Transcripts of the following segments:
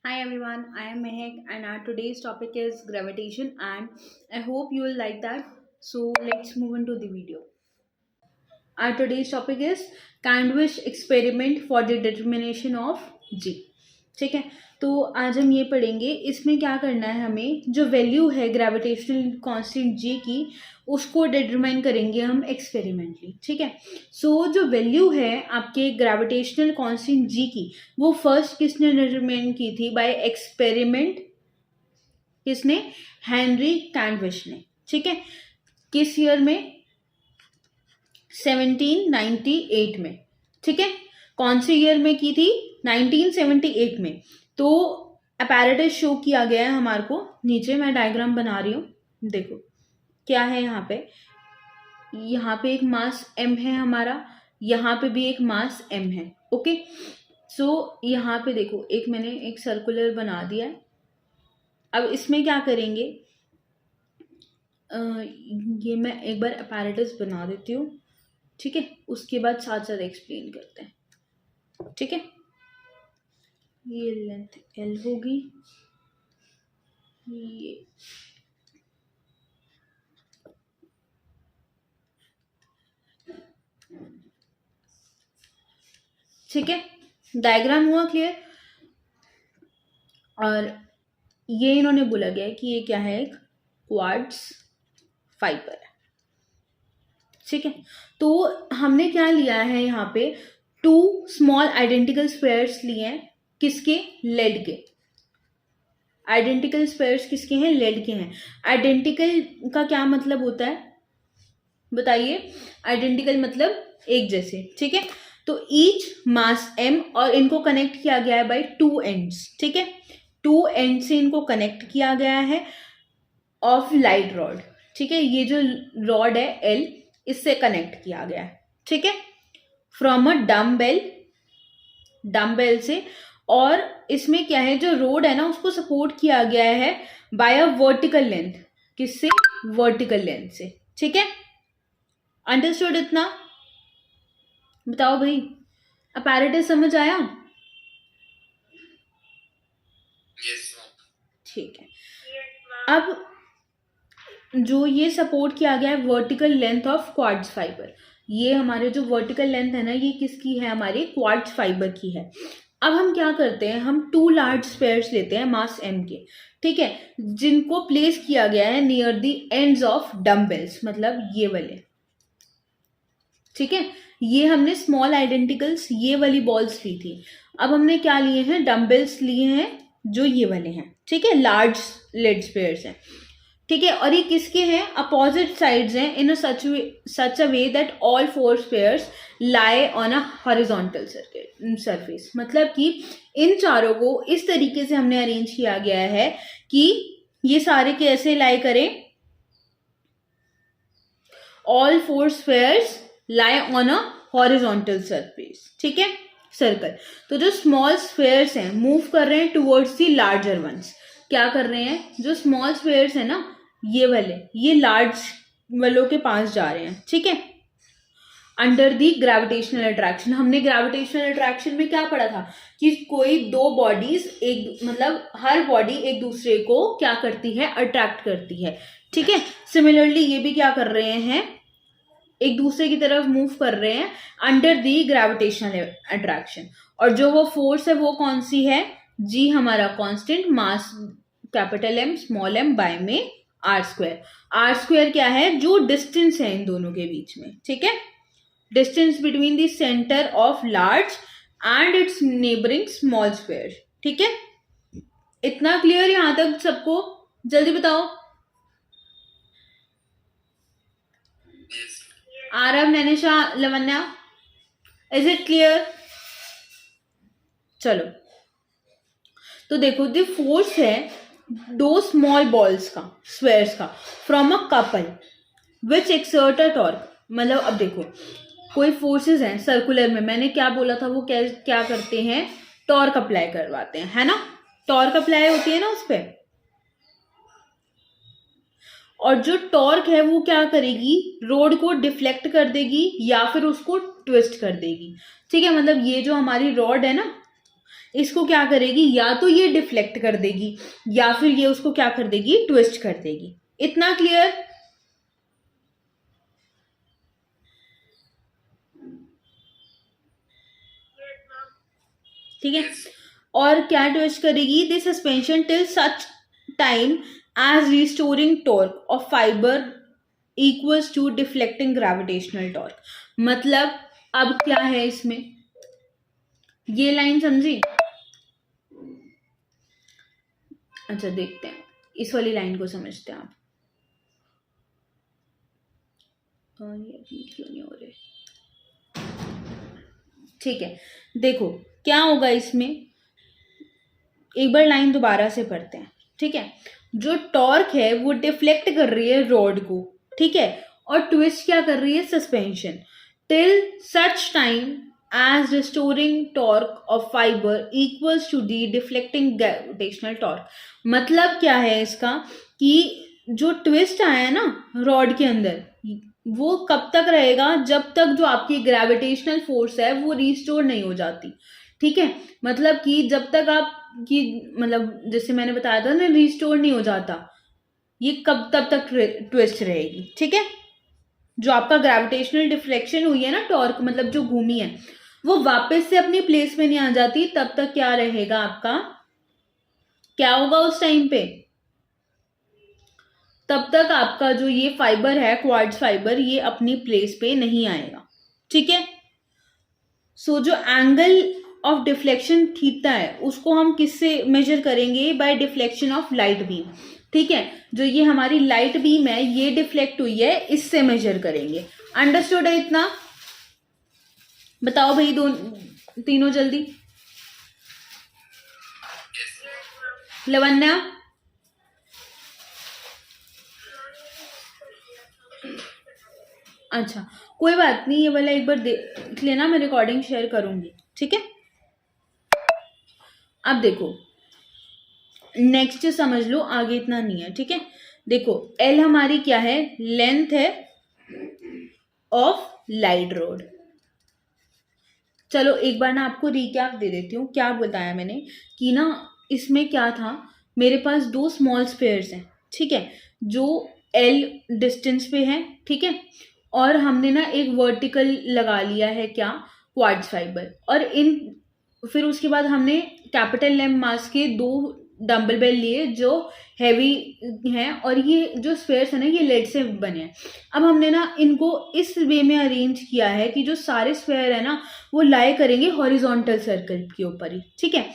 Hi everyone, I am Mehek and our today's topic is gravitation and I hope you will like that. So let's move into the video. Our today's topic is Candwish experiment for the determination of G. ठीक है, तो आज हम ये पढ़ेंगे इसमें क्या करना है। हमें जो वैल्यू है ग्रेविटेशनल कांस्टेंट जी की उसको डिटरमाइन करेंगे हम एक्सपेरिमेंटली। ठीक है, सो जो वैल्यू है आपके ग्रेविटेशनल कांस्टेंट जी की वो फर्स्ट किसने डिटरमाइन की थी बाय एक्सपेरिमेंट? किसने? हेनरी कैंडविश ने। ठीक है, किस ईयर में? 1798 में। ठीक है, कौन से ईयर में की थी? 1978 में। तो अपैरेटस शो किया गया है हमारे को, नीचे मैं डायग्राम बना रही हूँ, देखो क्या है यहाँ पे एक मास m है हमारा, यहाँ पे भी एक मास m है। ओके, सो यहाँ पे देखो एक मैंने एक सर्कुलर बना दिया है। अब इसमें क्या करेंगे, ये मैं एक बार अपैरेटस बना देती हूँ। ठीक है, उसके बाद साथ साथ एक्सप्लेन करते हैं। ठीक है, ये लेंथ L होगी, ये ठीक है, डायग्राम हुआ क्लियर। और ये इन्होंने बोला गया है कि ये क्या है, एक क्वार्ट्ज फाइबर है। ठीक है, तो हमने क्या लिया है यहाँ पे, टू स्मॉल आइडेंटिकल स्क्वायर्स लिए हैं। किसके? लेड के। आइडेंटिकल स्क्वायर्स किसके हैं? लेड के हैं। आइडेंटिकल का क्या मतलब होता है बताइए? आइडेंटिकल मतलब एक जैसे। ठीक है, तो ईच मास m और इनको कनेक्ट किया गया है बाय टू एंड्स। ठीक है, टू एंड से इनको कनेक्ट किया गया है ऑफ लाइट रॉड। ठीक है, ये जो रॉड है L, इससे कनेक्ट किया गया है। ठीक है, फ्रॉम अ डम्बेल से। और इसमें क्या है, जो रोड है ना उसको सपोर्ट किया गया है बाय अ वर्टिकल लेंथ। किससे? वर्टिकल लेंथ से। ठीक है, अंडरस्टूड इतना? बताओ भाई, अपैरेटस समझ आया? ठीक है, अब जो ये सपोर्ट किया गया है vertical length of quartz fibre, ये हमारे जो वर्टिकल लेंथ है ना ये किसकी है? हमारे क्वार्ट्ज फाइबर की है। अब हम क्या करते हैं, हम टू लार्ज स्पेयर्स लेते हैं मास m के। ठीक है, जिनको प्लेस किया गया है near the ends of dumbbells, मतलब ये वाले। ठीक है, ये हमने स्मॉल आइडेंटिकल्स ये वाली बॉल्स ली थी। अब हमने क्या लिए हैं? डम्बेल्स लिए हैं जो ये वाले हैं। ठीक है, लार्ज लेड स्पेयर्स हैं। ठीक है, और ये किसके हैं? अपोजिट साइड्स हैं in such a way that all four spheres lie on a horizontal surface. मतलब कि इन चारों को इस तरीके से हमने अरेंज किया गया है कि ये सारे कैसे लाई करें? All four spheres lie on a horizontal surface. ठीक है, सर्कल। तो जो स्मॉल स्फेयर्स हैं मूव कर रहे हैं टुवर्ड्स द लार्जर वंस। क्या कर रहे हैं? जो स्मॉल स्फेयर्स है ना ये वाले, ये लार्ज वालों के पास जा रहे हैं। ठीक है, अंडर दी ग्रेविटेशनल अट्रैक्शन। हमने ग्रेविटेशनल अट्रैक्शन में क्या पढ़ा था कि कोई दो बॉडीज, एक मतलब हर बॉडी एक दूसरे को क्या करती है? अट्रैक्ट करती है। ठीक है, सिमिलरली ये भी क्या कर रहे हैं? एक दूसरे की तरफ मूव कर रहे हैं अंडर दी ग्रेविटेशनल अट्रैक्शन। और जो वो फोर्स है वो कौन सी है? जी हमारा constant mass capital M small m by में आर स्क्वायर। आर स्क्वायर क्या है? जो डिस्टेंस है इन दोनों के बीच में। ठीक है, distance between the centre of large and its neighbouring small square. ठीक है, इतना क्लियर यहां तक सबको? जल्दी बताओ। Aarav, Nainisha, Lavanya, is it clear? चलो, तो देखो द फोर्स है दो स्मॉल बॉल्स का, स्क्वायर्स का, from a couple which exert a torque. मतलब अब देखो कोई फोर्सेस हैं सर्कुलर में, मैंने क्या बोला था, वो क्या करते हैं? टॉर्क अप्लाई करवाते हैं, है ना? टॉर्क अप्लाई होती है ना उस पर, और जो टॉर्क है वो क्या करेगी? रोड को डिफ्लेक्ट कर देगी या फिर उसको ट्विस्ट कर देगी। ठीक है, मतलब ये जो हमारी रॉड है ना इसको क्या करेगी, या तो ये डिफ्लेक्ट कर देगी या फिर ये उसको क्या कर देगी, ट्विस्ट कर देगी। इतना क्लियर? ठीक है। और क्या ट्विस्ट करेगी, this suspension till such time as restoring torque of fibre equals to deflecting gravitational torque. मतलब अब क्या है इसमें, ये लाइन समझी? अच्छा देखते हैं, इस वाली लाइन को समझते हैं आप। ये क्यों नहीं हो रहे? ठीक है, देखो क्या होगा इसमें, एक बार लाइन दोबारा से पढ़ते हैं। ठीक है, जो टॉर्क है वो डिफ्लेक्ट कर रही है रॉड को, ठीक है, और ट्विस्ट क्या कर रही है, suspension, till such time as restoring torque of fibre equals to the deflecting gravitational torque. मतलब क्या है इसका, कि जो ट्विस्ट आया है ना रॉड के अंदर, वो कब तक रहेगा, जब तक जो आपकी ग्रेविटेशनल फोर्स है वो रिस्टोर नहीं हो जाती। ठीक है, मतलब कि जब तक आप की, मतलब जैसे मैंने बताया था ना, रिस्टोर नहीं हो जाता, ये कब तब तक ट्विस्ट रहेगी। ठीक है, जो आपका ग्रेविटेशनल डिफ्लेक्शन हुई है ना टॉर्क, मतलब जो घूमी है, वो वापस से अपनी प्लेस में नहीं आ जाती, तब तक क्या रहेगा आपका, क्या होगा उस टाइम पे, तब तक आपका जो ये फाइबर है, क्वार्ट्ज फाइबर, ये अपनी प्लेस पे नहीं आएगा। ठीक है, सो जो एंगल ऑफ डिफ्लेक्शन थीटा है उसको हम किससे मेजर करेंगे, by deflection of light beam. ठीक है, जो ये हमारी लाइट बीम है ये डिफ्लेक्ट हुई है, इससे मेजर करेंगे। अंडरस्टूड है इतना? बताओ भाई, दो तीनों जल्दी। लवन्या, अच्छा कोई बात नहीं, ये वाला एक बार देख लेना, मैं रिकॉर्डिंग शेयर करूंगी। ठीक है, अब देखो नेक्स्ट समझ लो, आगे इतना नहीं है। ठीक है, देखो एल हमारी क्या है, लेंथ है ऑफ लाइट रोड। चलो एक बार ना आपको रिकैप दे देती हूँ, क्या बताया मैंने, कि ना इसमें क्या था, मेरे पास दो स्मॉल स्फेयर्स हैं, ठीक है, जो एल डिस्टेंस पे है, ठीक है, और हमने ना एक वर्टिकल लगा लिया है, क्या, क्वार्ट्ज फाइबर, और इन फिर उसके बाद हमने कैपिटल लेम मास के दो डंबल बेल लिए जो हैवी हैं, और ये जो स्फेयर्स है ना ये लेड से बने हैं। अब हमने ना इनको इस वे में अरेंज किया है कि जो सारे स्फेयर है ना वो लाई करेंगे हॉरिजॉन्टल सर्कल के ऊपर ही। ठीक है,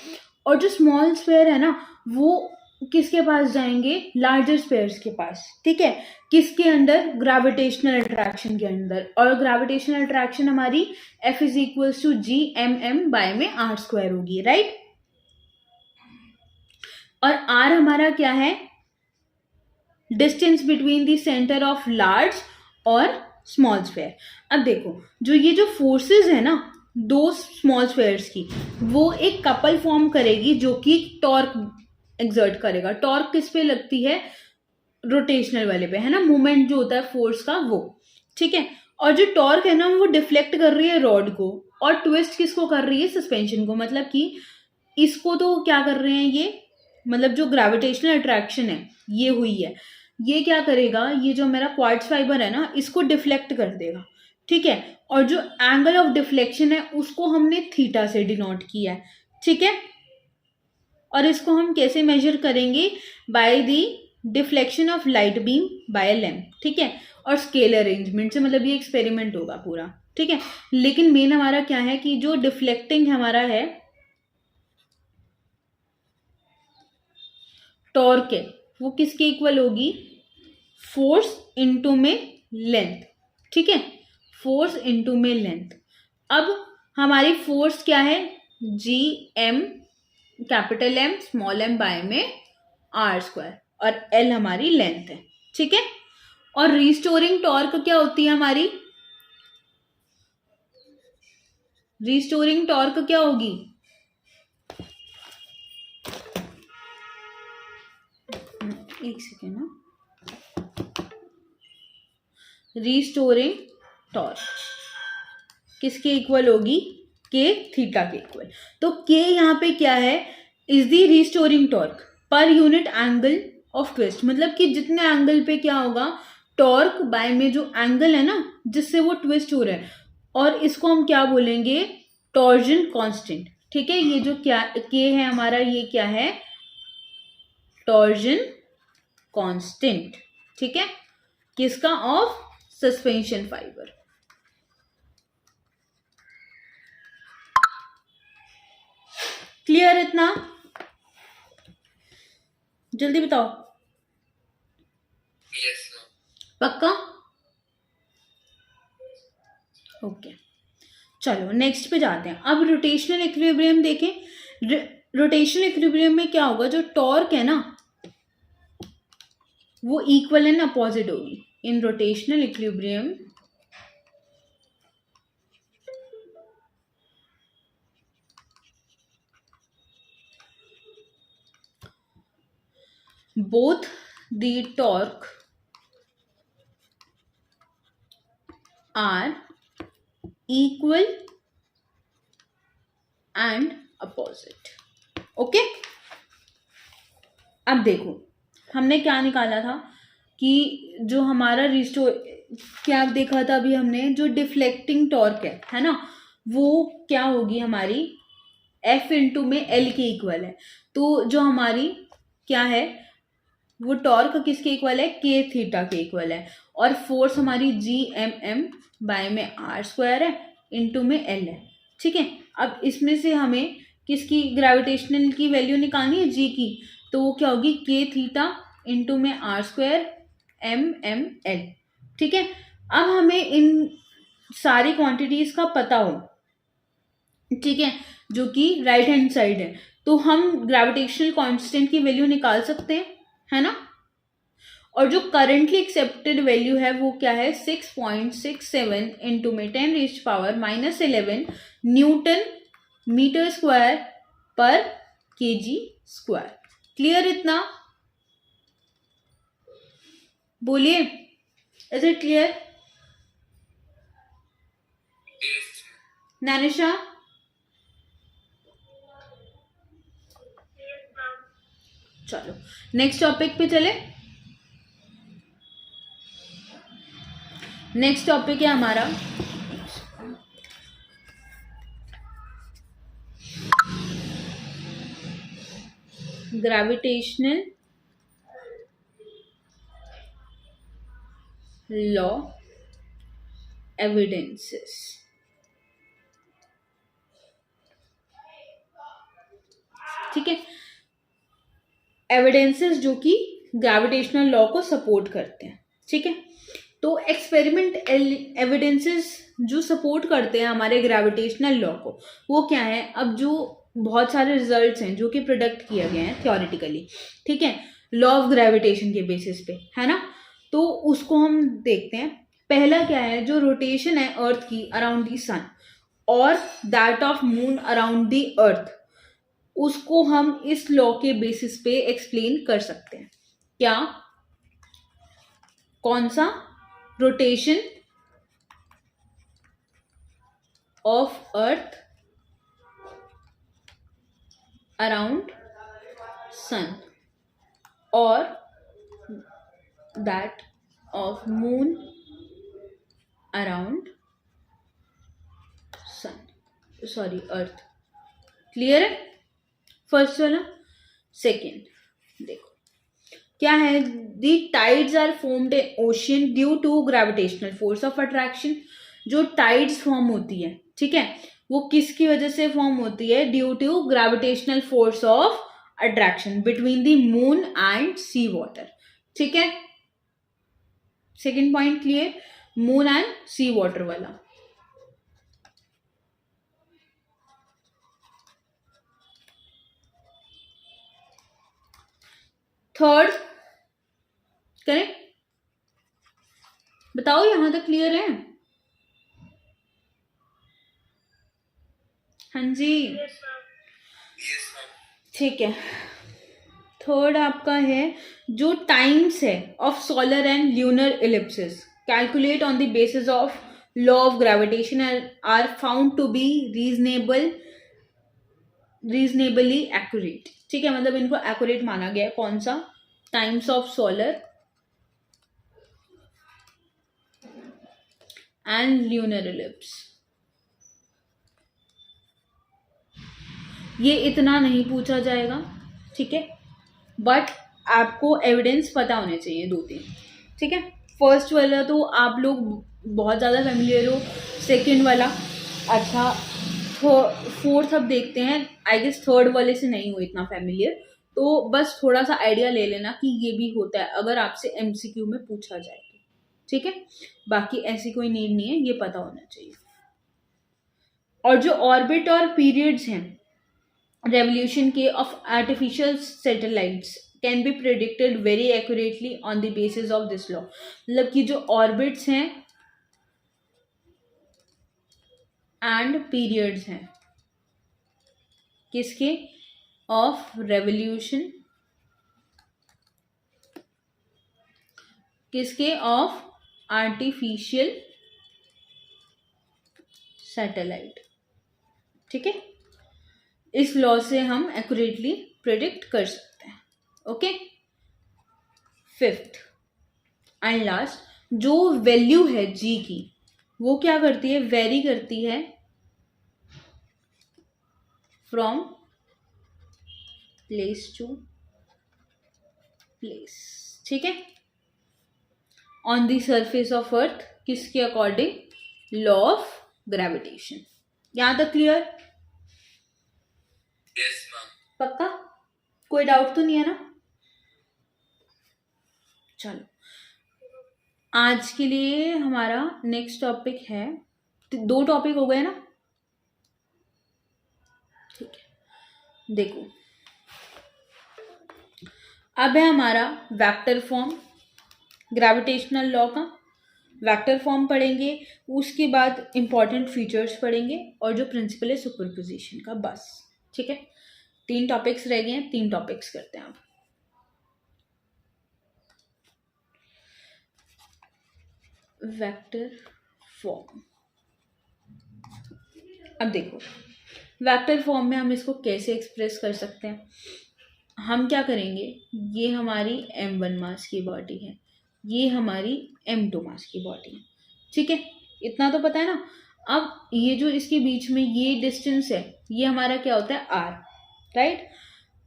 और जो स्मॉल स्फेयर है ना वो किसके पास जाएंगे, लार्जर स्फेयर्स के पास। ठीक है, किसके अंडर, ग्रेविटेशनल अट्रैक्शन के अंदर, और ग्रेविटेशनल अट्रैक्शन हमारी F is equals to G M M by में आर स्क्वायर होगी, राइट। और आर हमारा क्या है, distance between the centre of large और स्मॉल स्फेयर। अब देखो जो ये जो फोर्सेस है ना दो स्मॉल स्फेयर्स की, वो एक कपल फॉर्म करेगी जो कि टॉर्क एक्सर्ट करेगा। टॉर्क किस पे लगती है, रोटेशनल वाले पे, है ना, मूवमेंट जो होता है फोर्स का वो। ठीक है, और जो टॉर्क है ना वो डिफ्लेक्ट कर रही है रॉड को, और ट्विस्ट किसको कर रही है, सस्पेंशन को। मतलब कि इसको तो क्या कर रहे हैं ये, मतलब जो ग्रेविटेशनल अट्रैक्शन है ये हुई है, ये क्या करेगा, ये जो मेरा क्वार्ट्ज फाइबर है ना इसको डिफ्लेक्ट कर देगा। ठीक है, और जो एंगल ऑफ डिफ्लेक्शन है उसको हमने थीटा से डिनोट किया है। ठीक है, और इसको हम कैसे मेजर करेंगे, by the deflection of light beam by length. ठीक है, और स्केल अरेंजमेंट से, मतलब ये एक्सपेरिमेंट होगा पूरा। ठीक है, लेकिन मेन हमारा क्या है कि जो डिफ्लेक्टिंग हमारा है टॉर्क है वो किसके इक्वल होगी, फोर्स इनटू में लेंथ। ठीक है, फोर्स इनटू में लेंथ। अब हमारी फोर्स क्या है, G M capital M small M by में आर स्क्वायर, और एल हमारी लेंथ है। ठीक है, और रिस्टोरिंग टॉर्क क्या होती है हमारी, रिस्टोरिंग टॉर्क क्या होगी, एक सेकेंड ना, रिस्टोरिंग टॉर्क किसके इक्वल होगी, के थीटा के इक्वल। तो के यहाँ पे क्या है, is the restoring torque per unit angle of twist, मतलब कि जितने एंगल पे क्या होगा, टॉर्क बाय में जो एंगल है ना जिससे वो ट्विस्ट हो रहा है, और इसको हम क्या बोलेंगे, टॉर्जन कांस्टेंट। ठीक है, ये जो क्या के है हमारा, ये क्या है, टॉर्जन कांस्टेंट। ठीक है, किसका, ऑफ सस्पेंशन फाइबर। क्लियर इतना, जल्दी बताओ। yes, पक्का, ओके चलो नेक्स्ट पे जाते हैं। अब रोटेशनल इक्विलिब्रियम देखें। रोटेशनल इक्विलिब्रियम में क्या होगा, जो टॉर्क है ना वो इक्वल एंड अपोजिट होगी। In rotational equilibrium both the torque are equal and opposite। Okay, अब देखो हमने क्या निकाला था कि जो हमारा रिस्टोर, क्या देखा था अभी हमने, जो डिफ्लेक्टिंग टॉर्क है ना, वो क्या होगी हमारी, F इंटू में L के इक्वल है। तो जो हमारी क्या है, वो टॉर्क किसके इक्वल है, के थीटा के इक्वल है, और फोर्स हमारी GMM बाय में R स्क्वायर है इंटू में L है। ठीक है, अब इसमें से हमें किसकी ग्रेविटेशनल की वैल्यू निकालनी है, G की, तो वो क्या होगी, के थीटा इंटू में R स्क्वायर MML। ठीक है, अब हमें इन सारी क्वांटिटीज का पता हो, ठीक है, जो कि राइट हैंड साइड है, तो हम ग्रेविटेशनल कांस्टेंट की वैल्यू निकाल सकते हैं, है ना। और जो करंटली एक्सेप्टेड वैल्यू है वो क्या है, 6.67 इंटू में 10⁻⁻11 न्यूटन मीटर स्क्वायर पर केजी स्क्वायर। क्लियर इतना, बोलिए, इज इट क्लियर। yes, नानिशा, चलो नेक्स्ट टॉपिक पे चले। नेक्स्ट टॉपिक है हमारा ग्रेविटेशनल लॉ एविडेंसेस। ठीक है, एविडेंसेस जो कि ग्रेविटेशनल लॉ को सपोर्ट करते हैं। ठीक है, तो एक्सपेरिमेंट एविडेंसेस जो सपोर्ट करते हैं हमारे ग्रेविटेशनल लॉ को, वो क्या है, अब जो बहुत सारे रिजल्ट्स हैं जो कि प्रोडक्ट किए गए हैं थियोरेटिकली, ठीक है, लॉ ऑफ ग्रेविटेशन के बेसिस पे, है ना, तो उसको हम देखते हैं। पहला क्या है, जो रोटेशन है अर्थ की अराउंड दी सन और that of moon around the earth, उसको हम इस लॉ के बेसिस पे एक्सप्लेन कर सकते हैं। क्या, कौन सा, rotation of earth around sun और that of moon around sun, sorry earth. Clear है फर्स्ट वाला। सेकेंड देखो क्या है, the tides are formed in ocean due to gravitational force of attraction. जो टाइड्स फॉर्म होती है, ठीक है, वो किसकी वजह से फॉर्म होती है, due to gravitational force of attraction between the moon and sea water. ठीक है, second point clear, moon and sea water वाला। थर्ड करें, बताओ यहां तक क्लियर है। हाँ जी, ठीक है। थर्ड आपका है, जो टाइम्स है of solar and lunar ellipses calculate on the basis of law of gravitation are found to be reasonably accurate. ठीक है, मतलब इनको एक्यूरेट माना गया है। कौन सा? Times of solar and lunar ellipse. ये इतना नहीं पूछा जाएगा, ठीक है, बट आपको एविडेंस पता होने चाहिए 2-3। ठीक है, फर्स्ट वाला तो आप लोग बहुत ज़्यादा फेमिलियर हो, सेकंड वाला अच्छा, फोर्थ अब देखते हैं। आई गेस थर्ड वाले से नहीं हो इतना फेमिलियर, तो बस थोड़ा सा आइडिया ले लेना कि ये भी होता है अगर आपसे एमसीक्यू में पूछा जाए तो। ठीक है, बाकी ऐसी कोई नीड नहीं है, ये पता होना चाहिए। और जो ऑर्बिट और पीरियड्स हैं रेवोल्यूशन के of artificial satellites can be predicted very accurately on the basis of this law. मतलब कि जो ऑर्बिट्स हैं एंड पीरियड्स हैं किसके? ऑफ रेवोल्यूशन, किसके? Of artificial satellite. ठीक है, इस लॉ से हम एक्यूरेटली प्रिडिक्ट कर सकते हैं। ओके, फिफ्थ एंड लास्ट, जो वैल्यू है जी की वो क्या करती है? वेरी करती है फ्रॉम प्लेस टू प्लेस। ठीक है, on the surface of earth, किसके अकॉर्डिंग? Law of gravitation. यहां तक क्लियर? Yes, ma'am. पक्का? कोई डाउट तो नहीं है ना? चलो, आज के लिए हमारा नेक्स्ट टॉपिक है, 2 टॉपिक हो गए ना? ठीक है, देखो अब है हमारा वेक्टर फॉर्म, ग्रेविटेशनल लॉ का वेक्टर फॉर्म पढ़ेंगे, उसके बाद इंपॉर्टेंट फीचर्स पढ़ेंगे और जो प्रिंसिपल है सुपरपोजिशन का, बस। ठीक है, 3 टॉपिक्स रह गए हैं, 3 टॉपिक्स करते हैं अब। वेक्टर फॉर्म, अब देखो वेक्टर फॉर्म में हम इसको कैसे एक्सप्रेस कर सकते हैं। हम क्या करेंगे, ये हमारी m1 मास की बॉडी है, ये हमारी m2 मास की बॉडी है। ठीक है, इतना तो पता है ना। अब ये जो इसके बीच में ये डिस्टेंस है, ये हमारा क्या होता है? r, right.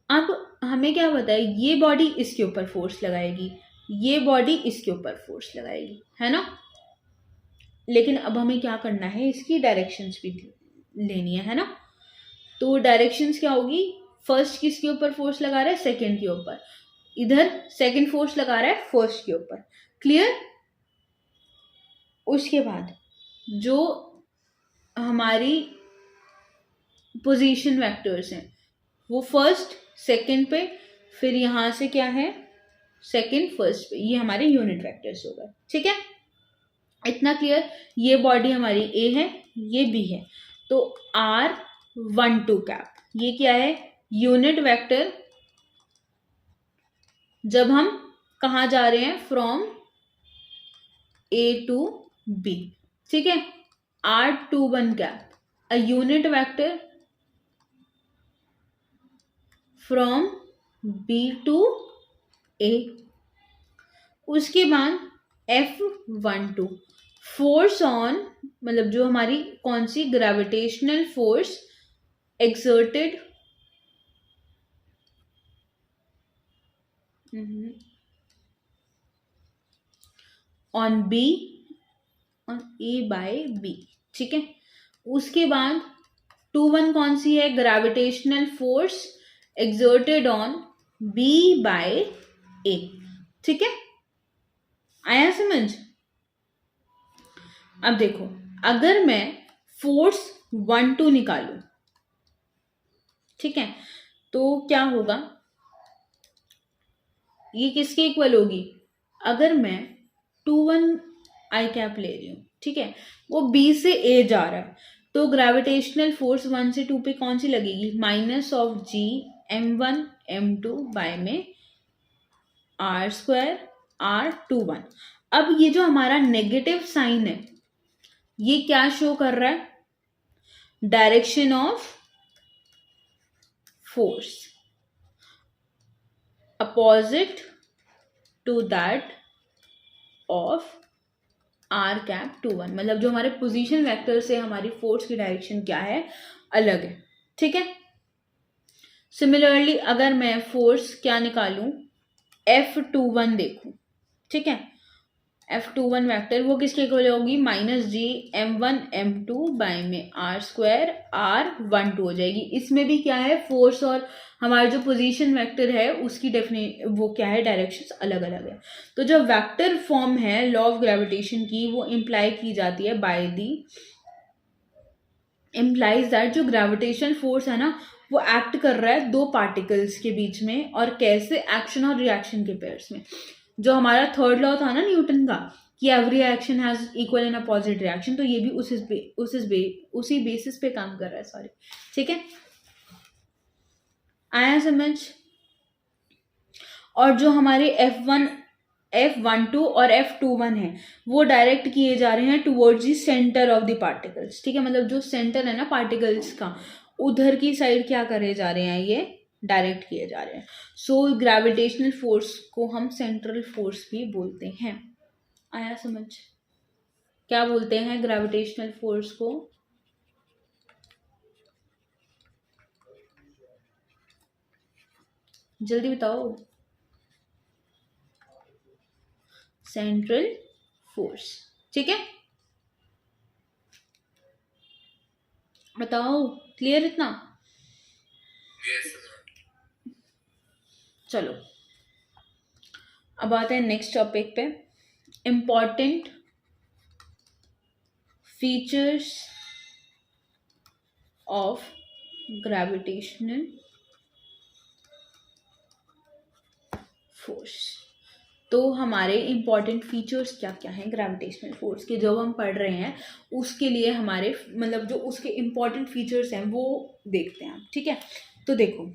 अब हमें क्या पता है, ये बॉडी इसके ऊपर फोर्स लगाएगी, ये बॉडी इसके ऊपर फोर्स लगाएगी, है ना। लेकिन अब हमें क्या करना है, इसकी डायरेक्शंस भी लेनी है ना। तो डायरेक्शंस क्या होगी? फर्स्ट किसके ऊपर फोर्स लगा रहा है? सेकंड के ऊपर। इधर सेकंड फोर्स लगा रहा है फर्स्ट के ऊपर। क्लियर? उसके बाद जो हमारी पोजीशन वेक्टर्स हैं वो फर्स्ट सेकंड पे, फिर यहां से क्या है? सेकंड फर्स्ट पे, ये हमारे यूनिट वेक्टर्स हो गए। ठीक है, इतना क्लियर। ये बॉडी हमारी ए है, ये बी है, तो r12 कैप, ये क्या है? Unit vector. जब हम कहाँ जा रहे हैं? From A to B. ठीक है, r21 cap, a unit vector from B to A. उसके बाद F12 फोर्स ऑन, मतलब जो हमारी कौन सी? Gravitational force exerted on B, on A by B. ठीक है, उसके बाद 21 कौन सी है? Gravitational force exerted on B by A. ठीक है, आया समझ? अब देखो, अगर मैं फोर्स 12 निकालू, ठीक है, तो क्या होगा? ये किसके इक्वल होगी? अगर मैं 21 आई कैप ले रही हूं, ठीक है, वो बी से ए जा रहा है, तो ग्रेविटेशनल फोर्स 1 से 2 पे कौन सी लगेगी? Minus of ji m1 m2 bye में r² r21। अब ये जो हमारा नेगेटिव साइन है ये क्या शो कर रहा है? Direction of force opposite to that of R cap two one, मतलब जो हमारे पोजीशन वेक्टर से हमारी फोर्स की डायरेक्शन क्या है, अलग है। ठीक है। सिमिलरली अगर मैं फोर्स क्या निकालूं, F21 देखूं, ठीक है, F21 वेक्टर वो किसके इक्वल होगी? -G m1 m2 बाय में r² r12 हो जाएगी। इसमें भी क्या है, फोर्स और हमारा जो पोजीशन वेक्टर है उसकी वो क्या है, डायरेक्शंस अलग अलग है। तो जो वेक्टर फॉर्म है लॉ ऑफ ग्रेविटेशन की, वो इम्प्लाई की जाती है बाय दी इम्प्लाइज दैट जो ग्रेविटेशन फोर्स है ना, वो एक्ट कर रहा है दो पार्टिकल्स के बीच में, और कैसे, एक्शन और रिएक्शन के पेयर्स में। जो हमारा थर्ड लॉ था ना न्यूटन का, कि every action has equal and opposite reaction, तो ये भी उसी बेसिस पे काम कर रहा है। सॉरी, ठीक है, आया समझ? और जो हमारे F12 और F21 है, वो डायरेक्ट किए जा रहे हैं towards the centre of the particles. ठीक है, मतलब जो सेंटर है ना पार्टिकल्स का, उधर की साइड क्या करे जा रहे हैं, ये डायरेक्ट किए जा रहे हैं। सो ग्रेविटेशनल फोर्स को हम सेंट्रल फोर्स भी बोलते हैं। आया समझ? क्या बोलते हैं ग्रेविटेशनल फोर्स को? जल्दी बताओ। Central force. ठीक है, बताओ, क्लियर इतना? चलो अब आते हैं नेक्स्ट टॉपिक पे, important features of gravitational force. तो हमारे इंपॉर्टेंट फीचर्स क्या क्या हैं ग्रेविटेशनल फोर्स के, जो हम पढ़ रहे हैं उसके लिए हमारे मतलब जो उसके इंपॉर्टेंट फीचर्स हैं वो देखते हैं। ठीक है, तो देखो,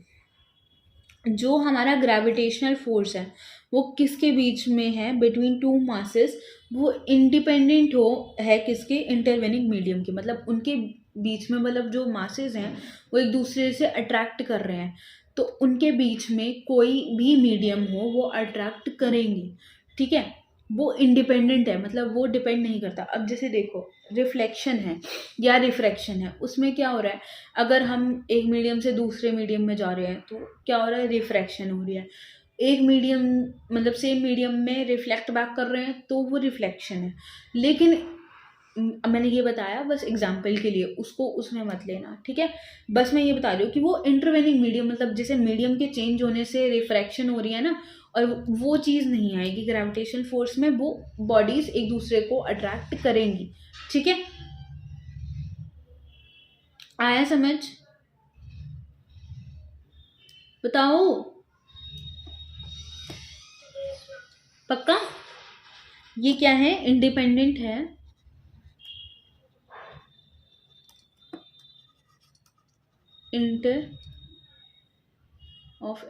जो हमारा ग्रेविटेशनल फोर्स है वो किसके बीच में है, बिटवीन टू मासेस, वो इंडिपेंडेंट है किसके, इंटरवेनिंग मीडियम के, मतलब उनके बीच में, मतलब जो मासेस हैं वो एक दूसरे से अट्रैक्ट कर रहे हैं, तो उनके बीच में कोई भी मीडियम हो वो अट्रैक्ट करेंगे। ठीक है, वो इंडिपेंडेंट है, मतलब वो डिपेंड नहीं करता। अब जैसे देखो, रिफ्लेक्शन है या रिफ्रैक्शन है, उसमें क्या हो रहा है, अगर हम एक मीडियम से दूसरे मीडियम में जा रहे हैं तो क्या हो रहा है, रिफ्रैक्शन हो रही है। एक मीडियम, मतलब सेम मीडियम में रिफ्लेक्ट बैक कर रहे हैं तो वो रिफ्लेक्शन है। लेकिन मैंने ये बताया बस एग्जाम्पल के लिए, उसको उसमें मत लेना। ठीक है, बस मैं ये बता रही हूँ कि वो इंटरवेनिंग मीडियम, मतलब जैसे मीडियम के चेंज होने से रिफ्रैक्शन हो रही है ना, और वो चीज़ नहीं आएगी ग्रेविटेशनल फोर्स में, वो बॉडीज एक दूसरे को अट्रैक्ट करेंगी। ठीक है, आया समझ? बताओ, पक्का? ये क्या है, इंडिपेंडेंट है,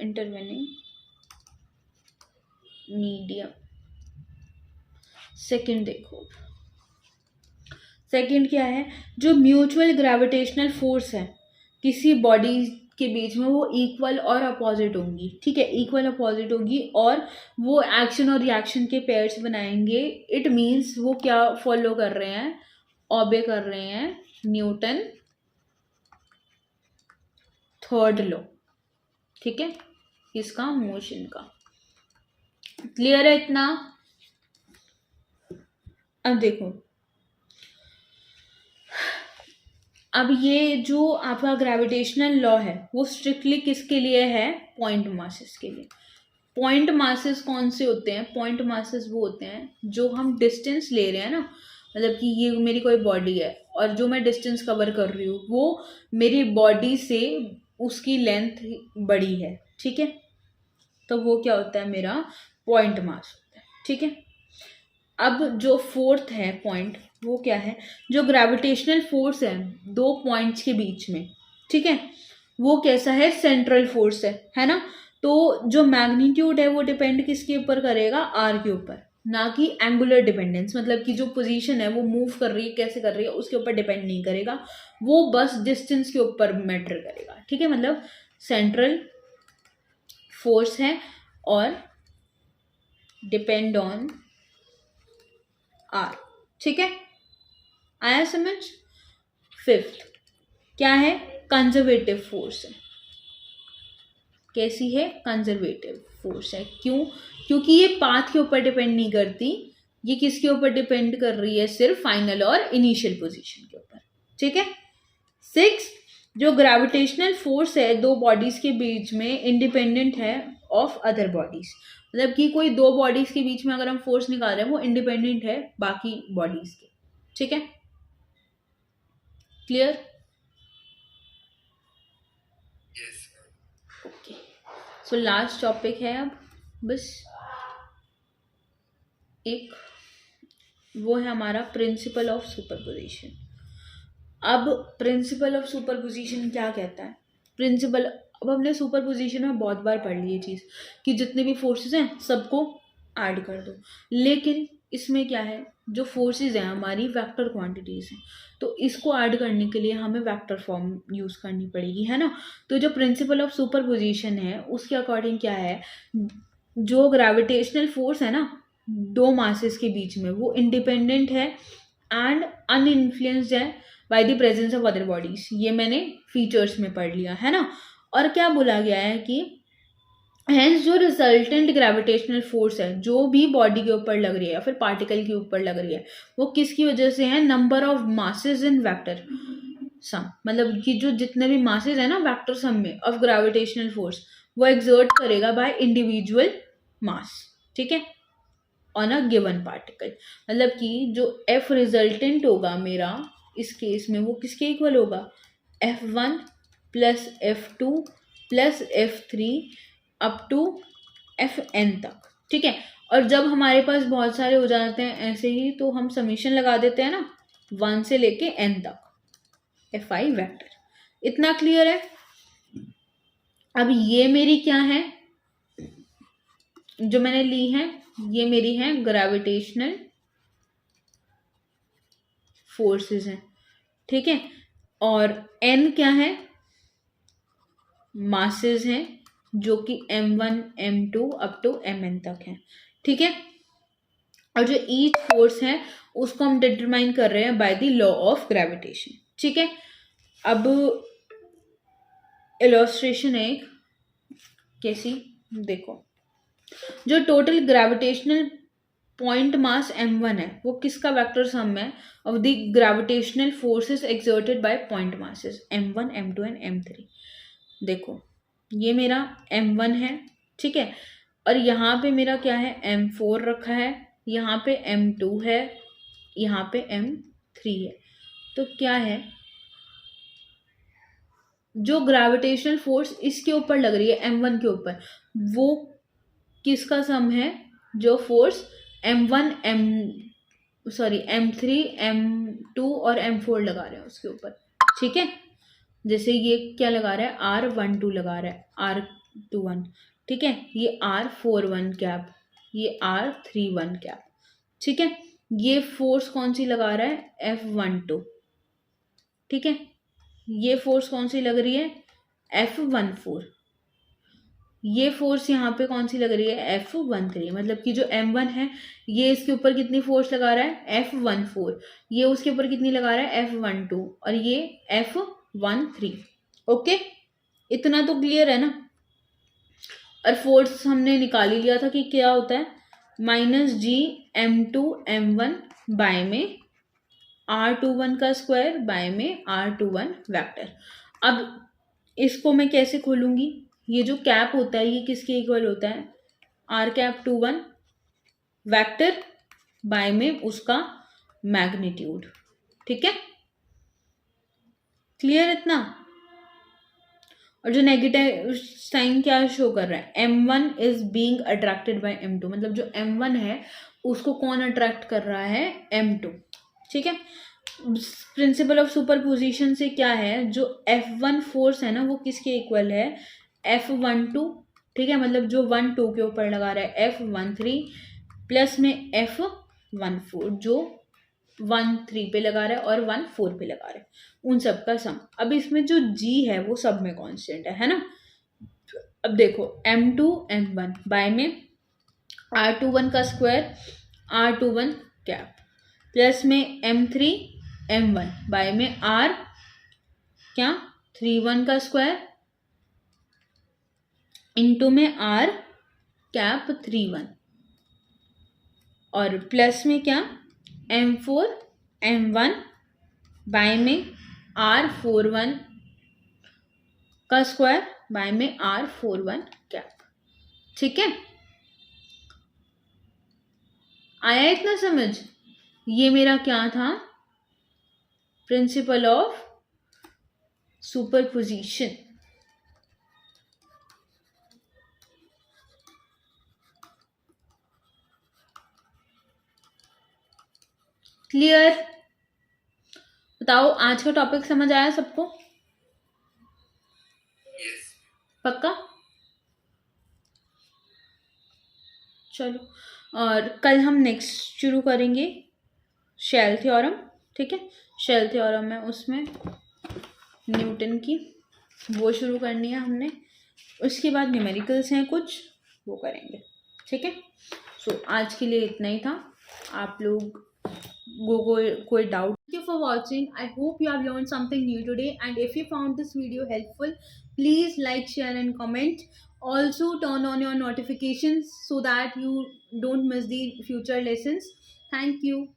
इंटरवेनिंग मीडियम। सेकंड देखो, सेकंड क्या है, जो म्यूचुअल ग्रेविटेशनल फोर्स है किसी बॉडी के बीच में, वो इक्वल और अपोजिट होंगी। ठीक है, इक्वल अपोजिट होगी, और वो एक्शन और रिएक्शन के पेयर्स बनाएंगे। इट मीन्स वो क्या फॉलो कर रहे हैं, ऑबे कर रहे हैं न्यूटन थर्ड लॉ। ठीक है, इसका मोशन का। क्लियर है इतना? अब देखो, अब ये जो आपका ग्रेविटेशनल लॉ है वो स्ट्रिक्टली किसके लिए है, पॉइंट मासेस के लिए। पॉइंट मासेस कौन से होते हैं, पॉइंट मासेस वो होते हैं जो हम डिस्टेंस ले रहे हैं ना, मतलब कि ये मेरी कोई बॉडी है और जो मैं डिस्टेंस कवर कर रही हूँ वो मेरी बॉडी से उसकी लेंथ बड़ी है। ठीक है, तो वो क्या होता है, मेरा पॉइंट मास होता है। ठीक है, अब जो फोर्थ है पॉइंट, वो क्या है, जो ग्रेविटेशनल फोर्स है दो पॉइंट्स के बीच में, ठीक है, वो कैसा है, सेंट्रल फोर्स है ना। तो जो मैग्नीट्यूड है वो डिपेंड किसके ऊपर करेगा, आर के ऊपर। ना कि एंगुलर डिपेंडेंस, मतलब कि जो पोजीशन है वो मूव कर रही है कैसे कर रही है उसके ऊपर डिपेंड नहीं करेगा, वो बस डिस्टेंस के ऊपर मैटर करेगा, ठीक है। मतलब सेंट्रल फोर्स है और डिपेंड ऑन आर, ठीक है, आया समझ। फिफ्थ क्या है, कंजर्वेटिव फोर्स है। कैसी है, कंजर्वेटिव फोर्स है। क्यों, क्योंकि ये पाथ के ऊपर डिपेंड नहीं करती, ये किसके ऊपर डिपेंड कर रही है, सिर्फ फाइनल और इनिशियल पोजीशन के ऊपर, ठीक है। सिक्स, जो ग्रेविटेशनल फोर्स है दो बॉडीज के बीच में इंडिपेंडेंट है ऑफ अदर बॉडीज, मतलब कि कोई दो बॉडीज के बीच में अगर हम फोर्स निकाल रहे हैं वो इंडिपेंडेंट है बाकी बॉडीज के, ठीक है, clear. Okay, so last topic है अब बस एक, वो है हमारा प्रिंसिपल ऑफ सुपरपोजिशन। अब प्रिंसिपल ऑफ सुपरपोजिशन क्या कहता है, प्रिंसिपल, अब हमने सुपरपोजिशन में बहुत बार पढ़ ली ये चीज़ कि जितने भी फोर्सेस हैं सबको ऐड कर दो, लेकिन इसमें क्या है, जो फोर्सेस हैं हमारी वेक्टर क्वांटिटीज हैं, तो इसको ऐड करने के लिए हमें वेक्टर फॉर्म यूज़ करनी पड़ेगी, है ना। तो जो प्रिंसिपल ऑफ सुपरपोजिशन है उसके अकॉर्डिंग क्या है, जो ग्रेविटेशनल फोर्स है ना दो मासेस के बीच में वो इंडिपेंडेंट है एंड अनइन्फ्लुएंस्ड है by the presence of other bodies, ये मैंने फीचर्स में पढ़ लिया है ना। और क्या बोला गया है कि हेंस जो रिजल्टेंट ग्रेविटेशनल फोर्स है जो भी बॉडी के ऊपर लग रही है या फिर पार्टिकल के ऊपर लग रही है वो किसकी वजह से है, number of masses in vector sum, मतलब कि जो जितने भी मासेस है ना वेक्टर सम में ऑफ ग्रेविटेशनल फोर्स वो एक्सर्ट करेगा बाय इंडिविजुअल मास, ठीक है, ऑन अ गिवन पार्टिकल। मतलब कि जो एफ रिजल्टेंट होगा मेरा इस केस में वो किसके इक्वल होगा, F1 plus F2 plus F3 up to Fn तक, ठीक है। और जब हमारे पास बहुत सारे हो जाते हैं ऐसे ही तो हम समीशन लगा देते हैं ना 1 से लेके n तक Fi वेक्टर, इतना क्लियर है। अब ये मेरी क्या है जो मैंने ली है, ये मेरी है ग्रेविटेशनल फोर्सेस हैं, ठीक है, और n क्या है, मासेस हैं जो कि m1 m2 up to mn तक है, ठीक है। और जो ईच फोर्स है उसको हम डिटरमाइन कर रहे हैं by the law of gravitation, ठीक है। अब इलस्ट्रेशन है एक कैसी, देखो, जो total gravitational point mass m1 है वो किसका वेक्टर सम है of the gravitational forces exerted by point masses m1 m2 and m3। देखो ये मेरा m1 है, ठीक है, और यहाँ पे मेरा क्या है m4 रखा है, यहाँ पे m2 है, यहाँ पे m3 है, तो क्या है जो ग्रेविटेशनल फोर्स इसके ऊपर लग रही है m1 के ऊपर वो किसका सम है, जो फोर्स m1 m3 m2 और m4 लगा रहे हैं उसके ऊपर, ठीक है। जैसे ये क्या लगा रहा है R12 लगा रहा है R21, ठीक है, ये R41 कैप, ये R31 कैप, ठीक है। ये फोर्स कौन सी लगा रहा है F12, ठीक है, ये फोर्स कौन सी लग रही है F14, ये फोर्स यहाँ पे कौन सी लग रही है F13, मतलब कि जो m1 है ये इसके ऊपर कितनी फोर्स लगा रहा है F14, ये उसके ऊपर कितनी लगा रहा है F12 और ये F13, ओके, इतना तो क्लियर है ना। और फोर्स हमने निकाल ही लिया था कि क्या होता है -G m2 m1 बाय में R21 का स्क्वायर बाय में R21 वेक्टर। अब इसको मैं कैसे खोलूंगी, ये जो कैप होता है ये किसके इक्वल होता है R21 वेक्टर बाय में उसका मैग्नीट्यूड, ठीक है, क्लियर इतना। और जो नेगेटिव साइन क्या शो कर रहा है m1 is being attracted by m2, मतलब जो m1 है उसको कौन अट्रैक्ट कर रहा है m2, ठीक है। प्रिंसिपल ऑफ सुपरपोजिशन से क्या है, जो F1 फोर्स है ना वो किसके इक्वल है F12, ठीक है, मतलब जो 1 2 के ऊपर लगा रहा है F13 प्लस में F14 जो 1 3 पे लगा रहा है और 1 4 पे लगा रहा है, उन सब का सम। अब इसमें जो G है वो सब में कांस्टेंट है ना। अब देखो M2 M1 बाय में R21 का स्क्वायर R21 कैप प्लस में M3 M1 बाय में R क्या 31 का स्क्वायर इनटू में R कैप 31 और प्लस में क्या M4 M1 बाय में R41 का स्क्वायर बाय में R41 कैप। ठीक है, आया इतना समझ। ये मेरा क्या था, प्रिंसिपल ऑफ सुपरपोजिशन। क्लियर? बताओ आज का टॉपिक समझ आया सबको? पक्का? चलो, और कल हम नेक्स्ट शुरू करेंगे शेल थ्योरम। ठीक है, शेल थ्योरम है, उसमें न्यूटन की वो शुरू करनी है हमने। उसके बाद न्यूमेरिकल्स हैं कुछ, वो करेंगे। ठीक है, सो आज के लिए इतना ही था। आप लोग कोई doubt? Thank you for watching. I hope you have learned something new today, and if you found this video helpful, please like, share and comment. Also turn on your notifications so that you don't miss the future lessons. Thank you.